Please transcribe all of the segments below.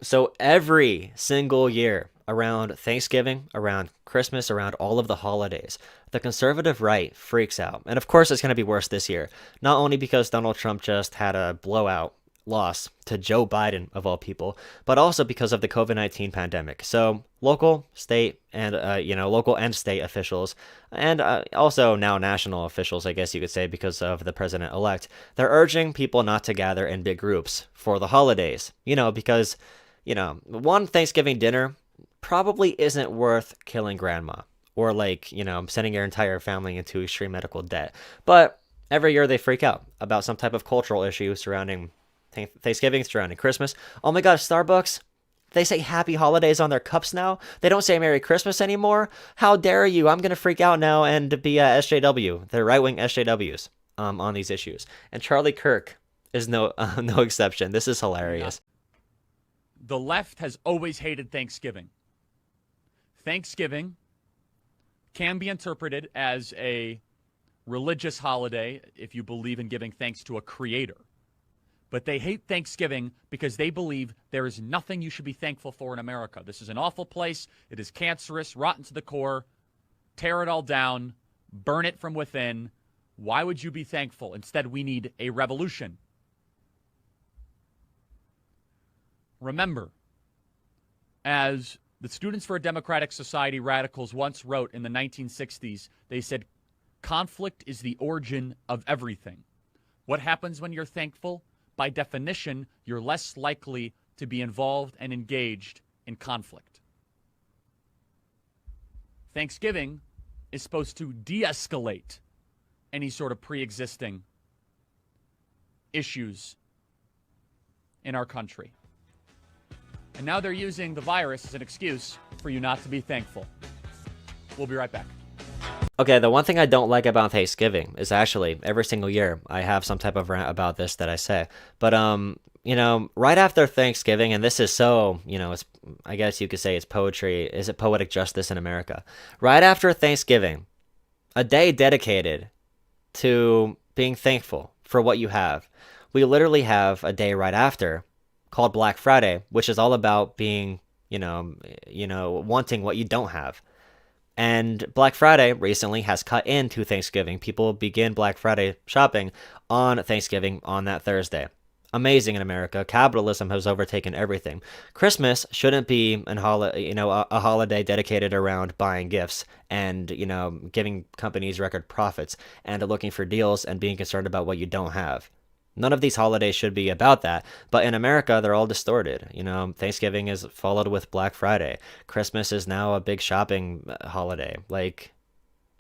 So every single year around Thanksgiving, around Christmas, around all of the holidays, the conservative right freaks out. And of course, it's going to be worse this year, not only because Donald Trump just had a blowout loss to Joe Biden, of all people, but also because of the COVID-19 pandemic. So local, state, and, local and state officials, and also now national officials, I guess you could say, because of the president-elect, they're urging people not to gather in big groups for the holidays, because one Thanksgiving dinner probably isn't worth killing grandma or sending your entire family into extreme medical debt. But every year they freak out about some type of cultural issue surrounding Thanksgiving, surrounding Christmas. Oh my God, Starbucks, they say happy holidays on their cups now. They don't say Merry Christmas anymore. How dare you? I'm going to freak out now and be a SJW, the right-wing SJWs on these issues. And Charlie Kirk is no exception. This is hilarious. The left has always hated Thanksgiving. Thanksgiving can be interpreted as a religious holiday if you believe in giving thanks to a creator. But they hate Thanksgiving because they believe there is nothing you should be thankful for in America. This is an awful place. It is cancerous, rotten to the core. Tear it all down. Burn it from within. Why would you be thankful? Instead, we need a revolution. Remember, as the Students for a Democratic Society radicals once wrote in the 1960s, they said, conflict is the origin of everything. What happens when you're thankful? By definition, you're less likely to be involved and engaged in conflict. Thanksgiving is supposed to de-escalate any sort of pre-existing issues in our country. And now they're using the virus as an excuse for you not to be thankful. We'll be right back. Okay, the one thing I don't like about Thanksgiving is actually every single year I have some type of rant about this that I say. But right after Thanksgiving, and this is so, it's, I guess you could say it's poetry. Is it poetic justice in America? Right after Thanksgiving, a day dedicated to being thankful for what you have. We literally have a day right after called Black Friday, which is all about being, wanting what you don't have. And Black Friday recently has cut into Thanksgiving. People begin Black Friday shopping on Thanksgiving on that Thursday. Amazing in America. Capitalism has overtaken everything. Christmas shouldn't be a holiday dedicated around buying gifts and, giving companies record profits and looking for deals and being concerned about what you don't have. None of these holidays should be about that, but in America, they're all distorted. Thanksgiving is followed with Black Friday. Christmas is now a big shopping holiday.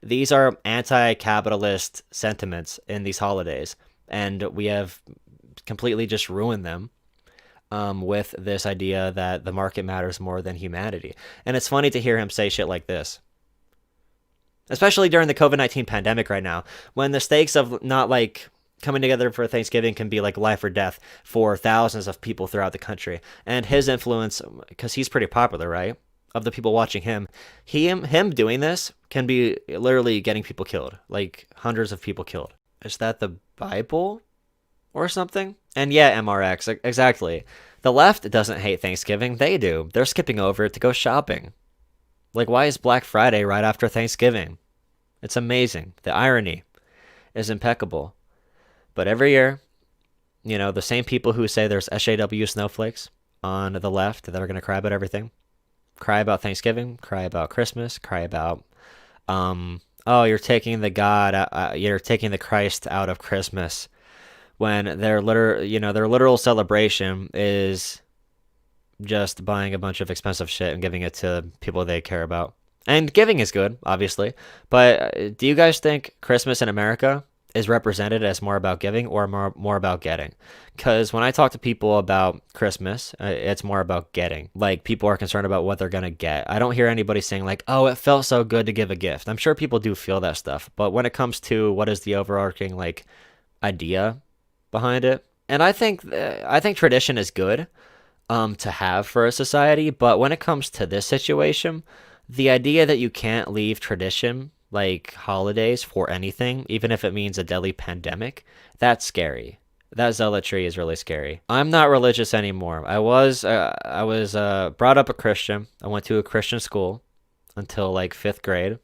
These are anti-capitalist sentiments in these holidays, and we have completely just ruined them with this idea that the market matters more than humanity. And it's funny to hear him say shit like this, especially during the COVID-19 pandemic right now, when the stakes of not coming together for Thanksgiving can be like life or death for thousands of people throughout the country. And his influence, because he's pretty popular, right? Of the people watching him, him doing this can be literally getting people killed, like hundreds of people killed. Is that the Bible or something? And yeah, MRX, exactly. The left doesn't hate Thanksgiving. They do. They're skipping over it to go shopping. Why is Black Friday right after Thanksgiving? It's amazing. The irony is impeccable. But every year, the same people who say there's SJW snowflakes on the left that are going to cry about everything, cry about Thanksgiving, cry about Christmas, cry about, you're taking you're taking the Christ out of Christmas, when their literal celebration is just buying a bunch of expensive shit and giving it to people they care about. And giving is good, obviously, but do you guys think Christmas in America is represented as more about giving or more about getting? Because when I talk to people about Christmas, it's more about getting. People are concerned about what they're going to get. I don't hear anybody saying oh, it felt so good to give a gift. I'm sure people do feel that stuff. But when it comes to what is the overarching idea behind it, and I think tradition is good to have for a society. But when it comes to this situation, the idea that you can't leave tradition holidays for anything, even if it means a deadly pandemic, that's scary. That zealotry is really scary. I'm not religious anymore. I was brought up a Christian. I went to a Christian school until like 5th grade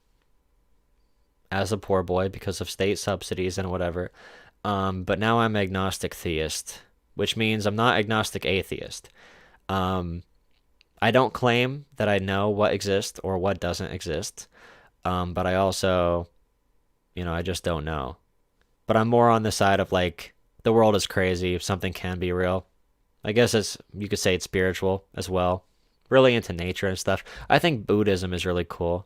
as a poor boy because of state subsidies and whatever. But now I'm agnostic theist, which means I'm not agnostic atheist. Um, I don't claim that I know what exists or what doesn't exist. But I also, I just don't know. But I'm more on the side of like the world is crazy. Something can be real. I guess you could say it's spiritual as well. Really into nature and stuff. I think Buddhism is really cool.